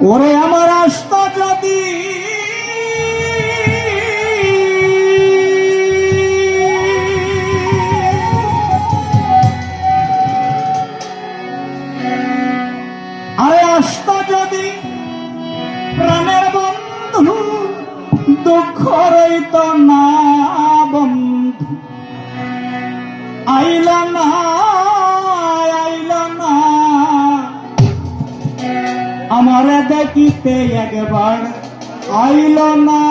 ওরে আমার আসত যদি আরে আসত যদি প্রাণের বন্ধু দুঃখ রইত না বন্ধু আইল না আমারে দেখিতে একবার আইল না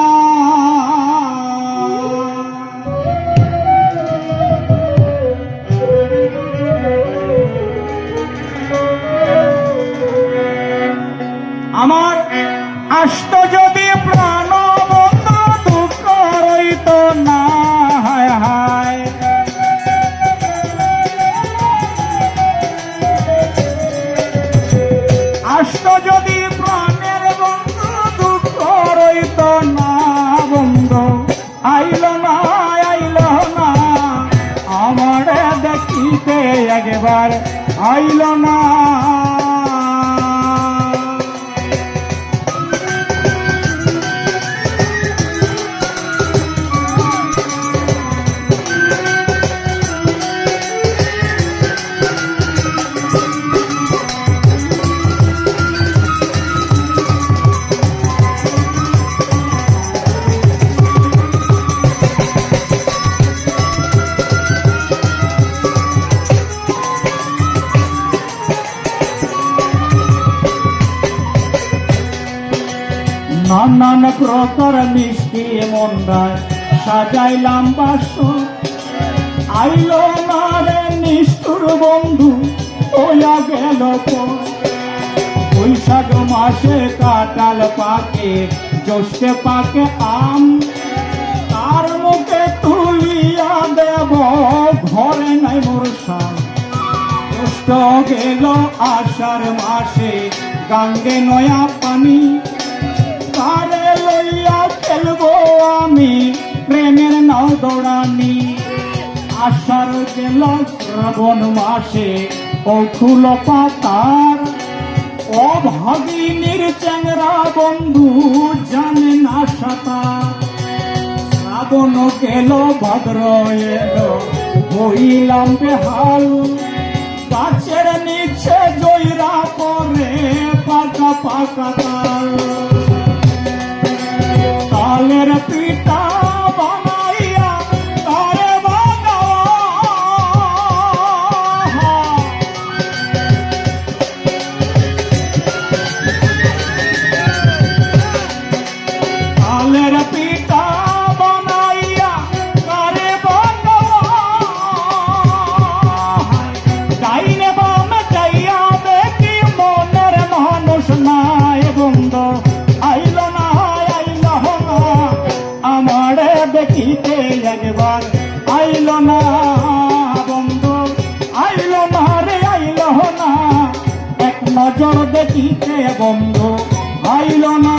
আমার আসত যদি প্রাণ বন্ধু দুঃখ রইত না হায় হায় আসত যদি প্রাণের বন্ধু দুঃখ রইত না বন্ধু আইল না আমারে দেখিতে একবার আইল না নানান প্রকার মিষ্টি মন্দায় সাজাইলাম বাসর আইল না রে নিষ্ঠুর বন্ধু ওয়া গেল বৈশাখ মাসে কাঁঠাল পাকে জ্যৈষ্ঠে পাকে আম তার মুখে তুলিয়া দেব ঘরে নাই মোর সাম জ্যৈষ্ঠ গেল আষাঢ় মাসে গাঙ্গে নয়া পানি তারে লইয়া খেলবো আমি প্রেমের নাও দৌড়ানি আষাঢ় গেল শ্রাবণ মাসে অকুল পাতার অভাগিনীর চ্যাংরা বন্ধু জানে না সাঁতার শ্রাবণ গেল ভাদ্র এলো হইলাম বেহাল গাছের নিচে জয়রা পরে পাকা পাকা তাল তালের পিঠা বানাইয়া তারে তালের পিঠা বানাইয়া তারে ডাইনে বামে যাইয়া দেখি মনের মানুষ নাই বন্ধু আইল না আমারে দেখিতে একবার আইল না বন্ধু আইল না রে আইল না এক নজর দেখিতে বন্ধু আইল না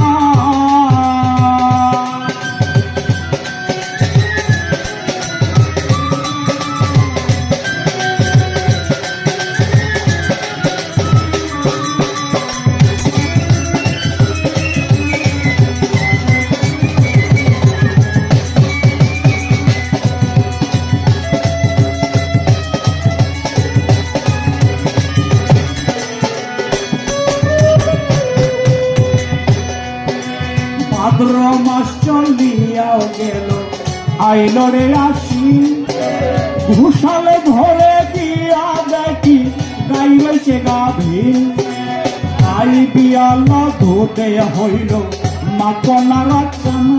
ভাদ্র মাস চলিয়াও গেল আইল রে আসি ঘুষালে ভরে দিয়া দেখি গাই রয়েছে গাভী আই বিয়াল ধুতে হইল মাকনার চানা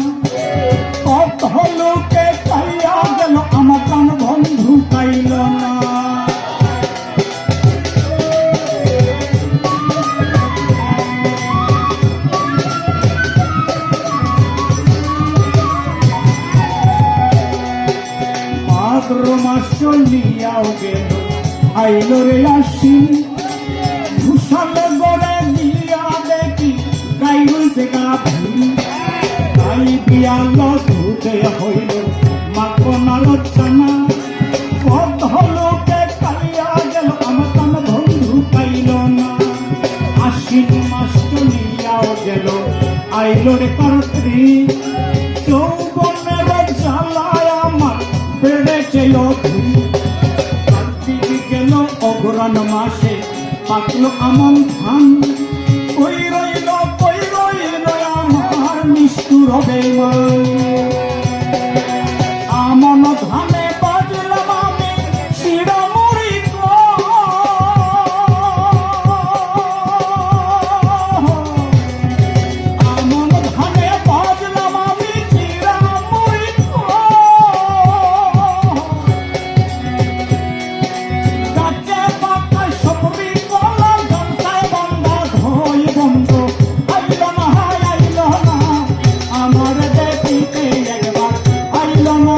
কত লোকে খাইয়া গেল আমার প্রাণ বন্ধু পাইল না ভাদ্র মাস চলিয়াও গেল আইল রে আসি ঘুষালে গড়ে দিয়া দেখি গাই রয়েছে গাভী আই বিয়াল ধুতে হইল মাকনার চানা কত লোকে খাইয়া গেল আমার প্রাণ বন্ধু পাইল না আশ্বিন মাস চলিয়াও গেল আইলো রে কারত্রি যৌবনের জ্বালায় আমার বেড়েছে অধি গেল অগ্রহণ মাসে পাকলো আমন ধান কই রইল আমার নিষ্ঠুর হবে আমন ধানে বাজলাম আমি শিরমুড়ি আমন ধানে বাজলাম আমি শিরমুড়ি গাছে পাতায় সপরি কলা জনসায় বন্ধা ধই বন্ধ আইল না আমার দেখিতে একবার আইল না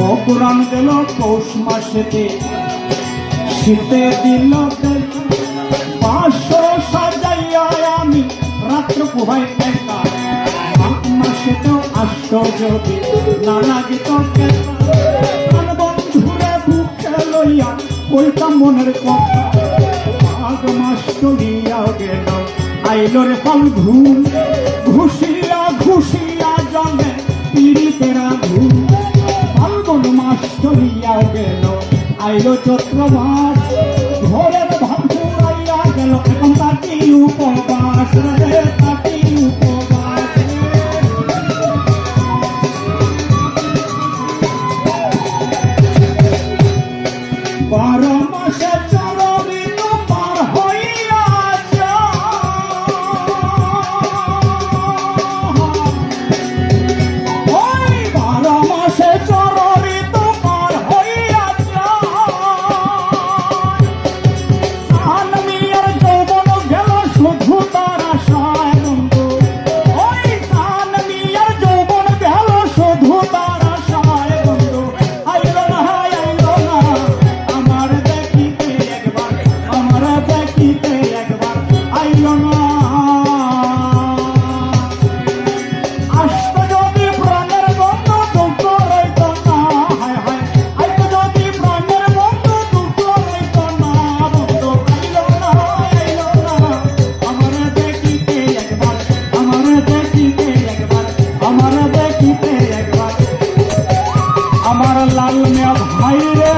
অপুরাণ গেল পৌষ মাসেতে শীতে দিল পাঁচশো সাজাইয়া আমি রাত্র পোহাই একা মাঘ মাসেতেও আসতো যদি না লাগিত বন্ধুরে বুকে লইয়া কইতাম মনের কথা মাঘ মাস চলিয়া গেল আইল রে ফাল্গুন ঘুষিয়া ঘুষিয়া জলে পীড়িতেরা ঘুম ফাল্গুন মাস চলিয়া গেল আইল চৈত্র মাস ঘরের ভাব ঘুরাইয়া গেল এখন তাকি উপবাস রে তাকি উপবাস বারো মাসে চরমিত পার হইয়া ওই 12 মাসে চরমিত পার হইয়া সান মিয়ার যৌবন গেল শুধু তার আশায় বন্ধু ওই সান মিয়ার যৌবন গেল শুধু তার আশায় বন্ধু আইল না আমার দেখিতে একবার আইল না আসতো যদি প্রাণের বন্ধু দুঃখ রইত না হায় হায় আইতো যদি প্রাণের বন্ধু দুঃখ রইত না বন্ধু আইল না আমার দেখিতে একবার আমার লাল মিয়া ভাই রে